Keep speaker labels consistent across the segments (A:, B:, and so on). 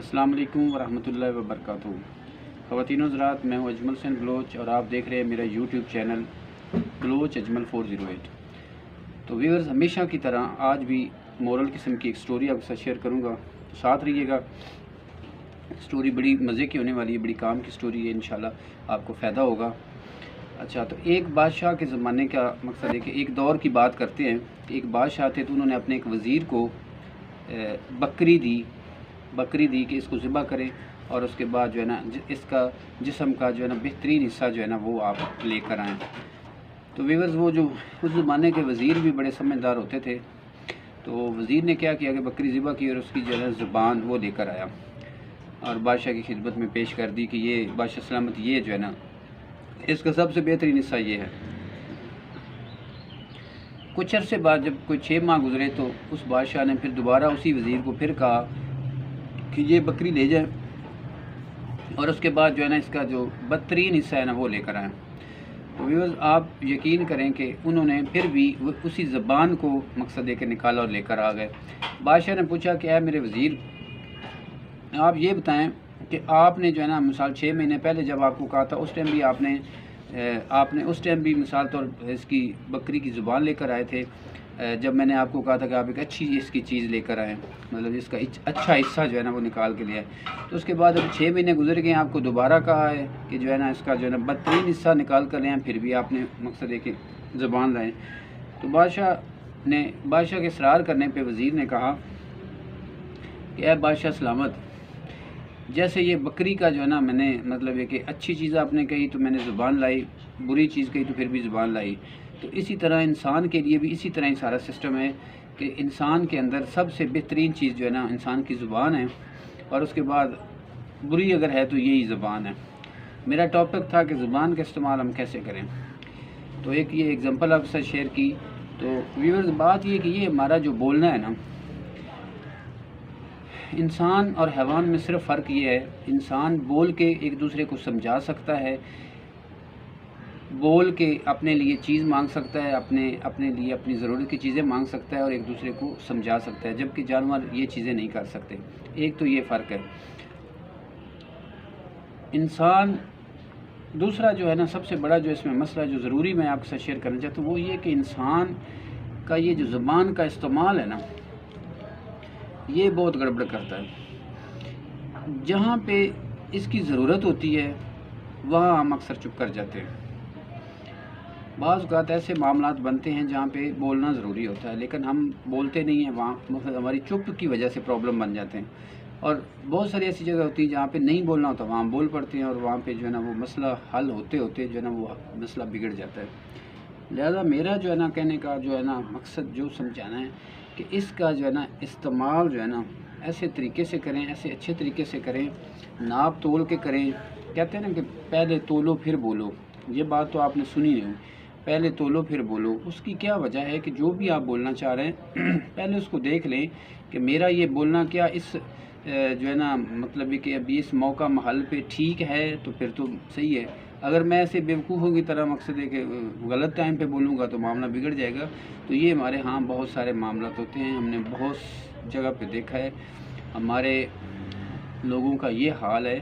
A: अस्सलाम वालेकुम वरहमतुल्लाहि वबरकातुहू। ख़वातीन व हज़रात, मैं हूँ अजमल हुसैन बलोच और आप देख रहे हैं मेरा यूट्यूब चैनल बलोच अजमल 408। तो व्यूअर्स, हमेशा की तरह आज भी मोरल किस्म की एक स्टोरी आपके साथ शेयर करूँगा, तो साथ रहिएगा। स्टोरी बड़ी मज़े की होने वाली है, बड़ी काम की स्टोरी है, इंशाल्लाह आपको फ़ायदा होगा। अच्छा, तो एक बादशाह के ज़माने का मकसद है कि एक दौर की बात करते हैं। एक बादशाह थे, तो उन्होंने अपने एक वज़ीर को बकरी दी कि इसको ज़िबा करें और उसके बाद जो है ना इसका जिस्म का जो है ना बेहतरीन हिस्सा जो है ना वो आप लेकर आएँ। तो व्यूअर्स, वो जो उस ज़माने के वज़ीर भी बड़े समझदार होते थे। तो वज़ीर ने क्या किया कि बकरी ज़िबा की और उसकी जो है ज़ुबान वो लेकर आया और बादशाह की खिदमत में पेश कर दी कि ये बादशाह सलामत, ये जो है ना इसका सबसे बेहतरीन हिस्सा ये है। कुछ अरसे बाद जब कोई 6 माह गुजरे तो उस बादशाह ने फिर दोबारा उसी वज़ीर को फिर कहा कि ये बकरी ले जाए और उसके बाद जो है ना इसका जो बदतरीन हिस्सा है ना वो लेकर आए। तो व्यूअर्स, आप यकीन करें कि उन्होंने फिर भी उसी ज़बान को मकसद दे के निकाला और लेकर आ गए। बादशाह ने पूछा कि ऐ मेरे वज़ीर, आप ये बताएं कि आपने जो है ना मिसाल 6 महीने पहले जब आपको कहा था उस टाइम भी आपने उस टाइम भी मिसाल तौर इसकी बकरी की ज़ुबान लेकर आए थे, जब मैंने आपको कहा था कि आप एक अच्छी इसकी चीज़ लेकर आएँ, मतलब इसका अच्छा हिस्सा जो है ना वो निकाल के ले आए। तो उसके बाद अब 6 महीने गुजर गए, आपको दोबारा कहा है कि जो है ना इसका जो है ना बदतरीन हिस्सा निकाल कर ले आएँ, फिर भी आपने मकसद है कि ज़ुबान लाएँ। तो बादशाह के इसरार करने पर वज़ीर ने कहा कि ऐ बादशाह सलामत, जैसे ये बकरी का जो है ना मैंने मतलब है कि अच्छी चीज़ आपने कही तो मैंने ज़ुबान लाई, बुरी चीज़ कही तो फिर भी ज़ुबान लाई। तो इसी तरह इंसान के लिए भी इसी तरह ही सारा सिस्टम है कि इंसान के अंदर सबसे बेहतरीन चीज़ जो है ना इंसान की ज़ुबान है और उसके बाद बुरी अगर है तो यही ज़ुबान है। मेरा टॉपिक था कि ज़ुबान का इस्तेमाल हम कैसे करें। तो एक ये एग्ज़ाम्पल आपके साथ शेयर की। तो व्यूअर्स, बात ये कि ये हमारा जो बोलना है ना, इंसान और हैवान में सिर्फ फ़र्क ये है, इंसान बोल के एक दूसरे को समझा सकता है, बोल के अपने लिए चीज़ मांग सकता है, अपने लिए अपनी ज़रूरत की चीज़ें मांग सकता है और एक दूसरे को समझा सकता है, जबकि जानवर ये चीज़ें नहीं कर सकते। एक तो ये फ़र्क है इंसान। दूसरा जो है ना सबसे बड़ा जो इसमें मसला जो ज़रूरी मैं आपके साथ शेयर करना चाहता हूँ वो ये कि इंसान का ये जो ज़ुबान का इस्तेमाल है ना, ये बहुत गड़बड़ करता है। जहाँ पे इसकी ज़रूरत होती है वहाँ हम अक्सर चुप कर जाते हैं। बाज़ औक़ात ऐसे मामलात बनते हैं जहाँ पे बोलना ज़रूरी होता है लेकिन हम बोलते नहीं हैं, वहाँ मतलब हमारी चुप की वजह से प्रॉब्लम बन जाते हैं। और बहुत सारी ऐसी जगह होती है जहाँ पे नहीं बोलना होता, वहाँ हम बोल पड़ते हैं और वहाँ पे जो है ना वो मसला हल होते होते जो है ना वो मसला बिगड़ जाता है। लिहाजा मेरा जो है ना कहने का जो है ना मकसद जो समझाना है कि इसका जो है ना इस्तेमाल जो है ना ऐसे तरीके से करें, ऐसे अच्छे तरीके से करें, नाप तोल के करें। कहते हैं ना कि पहले तोलो फिर बोलो, ये बात तो आपने सुनी नहीं, पहले तोलो फिर बोलो। उसकी क्या वजह है कि जो भी आप बोलना चाह रहे हैं पहले उसको देख लें कि मेरा ये बोलना क्या इस जो है ना मतलब कि अभी इस मौका महल पे ठीक है तो फिर तो सही है। अगर मैं ऐसे बेवकूफ़ों की तरह मकसद है कि गलत टाइम पे बोलूँगा तो मामला बिगड़ जाएगा। तो ये हमारे यहाँ बहुत सारे मामला होते हैं, हमने बहुत जगह पे देखा है। हमारे लोगों का ये हाल है,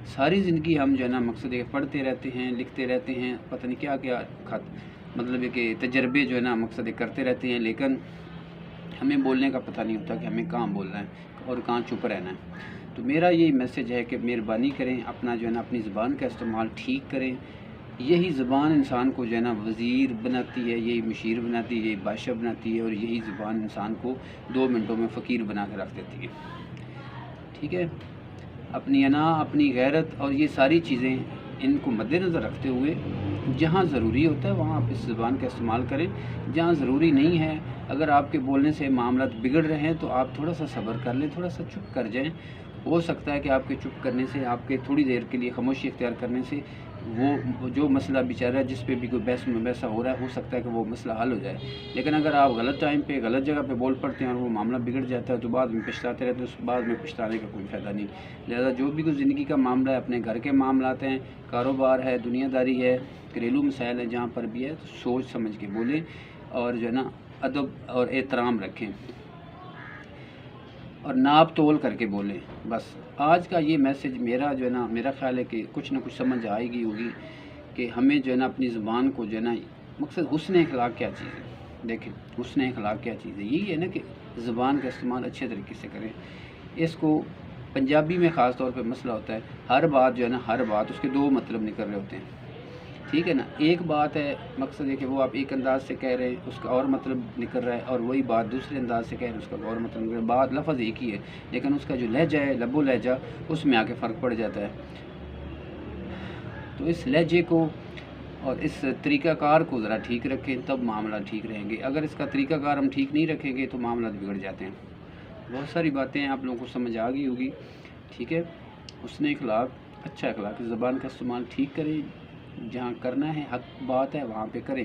A: सारी ज़िंदगी हम जो है ना मकसद है पढ़ते रहते हैं, लिखते रहते हैं, पता नहीं क्या क्या मतलब है कि तजर्बे जो है ना मकसद करते रहते हैं, लेकिन हमें बोलने का पता नहीं होता कि हमें कहाँ बोलना है और कहाँ चुप रहना है। तो मेरा यही मैसेज है कि मेहरबानी करें, अपना जो है ना अपनी ज़ुबान का इस्तेमाल ठीक करें। यही ज़ुबान इंसान को जो है ना वज़ीर बनाती है, यही मशीर बनाती है, यही बादशाह बनाती है और यही ज़ुबान इंसान को 2 मिनटों में फ़कीर बना के रख देती है। ठीक है, अपनी अना, अपनी गैरत और ये सारी चीज़ें इनको मद्देनज़र रखते हुए जहाँ ज़रूरी होता है वहाँ आप इस ज़ुबान का इस्तेमाल करें। जहाँ ज़रूरी नहीं है, अगर आपके बोलने से मामला बिगड़ रहे हैं तो आप थोड़ा सा सब्र कर लें, थोड़ा सा चुप कर जाएं। हो सकता है कि आपके चुप करने से, आपके थोड़ी देर के लिए खामोशी इख्तियार करने से वो जो मसला बेचारा जिस पे भी कोई बहस मुबहसा हो रहा है, हो सकता है कि वो मसला हल हो जाए। लेकिन अगर आप गलत टाइम पे गलत जगह पे बोल पड़ते हैं और वो मामला बिगड़ जाता है तो बाद में पछताते रहते हैं, उस बाद में पछताने का कोई फ़ायदा नहीं। लिहाजा जो भी कोई ज़िंदगी का मामला है, अपने घर के मामलात हैं, कारोबार है, दुनियादारी है, घरेलू मसाइल है, जहाँ पर भी है तो सोच समझ के बोलें और जो है ना अदब और एहतराम रखें। اور ناپ تول کر کے بولیں. بس آج کا یہ میسیج میرا جو ہے نا، میرا خیال ہے کہ کچھ نہ کچھ سمجھ آئے گی ہوگی کہ ہمیں جو ہے نا اپنی زبان کو جو ہے نا، مقصد حسن اخلاق کیا چیز ہے. دیکھیں حسن اخلاق کیا چیز ہے، یہی ہے نا کہ زبان کا استعمال اچھے طریقے سے کریں. اس کو پنجابی میں خاص طور پہ مسئلہ ہوتا ہے، ہر بات جو ہے نا، ہر بات اس کے دو مطلب نکل رہے ہوتے ہیں. ٹھیک ہے نا، ایک بات ہے مقصد ہے کہ وہ آپ ایک انداز سے کہہ رہے ہیں، اس کا اور مطلب نکل رہا ہے، اور وہی بات دوسرے انداز سے کہہ رہے ہیں، اس کا اور مطلب نکل رہا ہے. بات لفظ ایک ہی ہے، لیکن اس کا جو لہجہ ہے، لب و لہجہ، اس میں آ کے فرق پڑ جاتا ہے. تو اس لہجے کو اور اس طریقہ کار کو ذرا ٹھیک رکھیں، تب معاملہ ٹھیک رہیں گے. اگر اس کا طریقہ کار ہم ٹھیک نہیں رکھیں گے تو معاملات بگڑ جاتے ہیں. بہت ساری باتیں آپ لوگوں کو سمجھ آ گئی ہوگی. ٹھیک ہے، حسن اخلاق، اچھا اخلاق، زبان کا استعمال ٹھیک کریں، جہاں کرنا ہے حق بات ہے وہاں پہ کریں.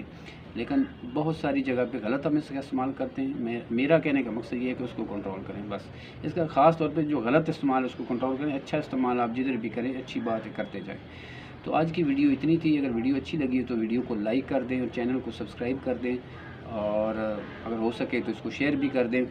A: لیکن بہت ساری جگہ پہ غلط ہم اس کا استعمال کرتے ہیں. میرا کہنے کا مقصد یہ ہے کہ اس کو کنٹرول کریں. بس اس کا خاص طور پہ جو غلط استعمال ہے اس کو کنٹرول کریں، اچھا استعمال آپ جدھر بھی کریں، اچھی باتیں کرتے جائیں. تو آج کی ویڈیو اتنی تھی. اگر ویڈیو اچھی لگی تو ویڈیو کو لائک کر دیں اور چینل کو سبسکرائب کر دیں، اور اگر ہو سکے تو اس کو شیئر بھی کر دیں.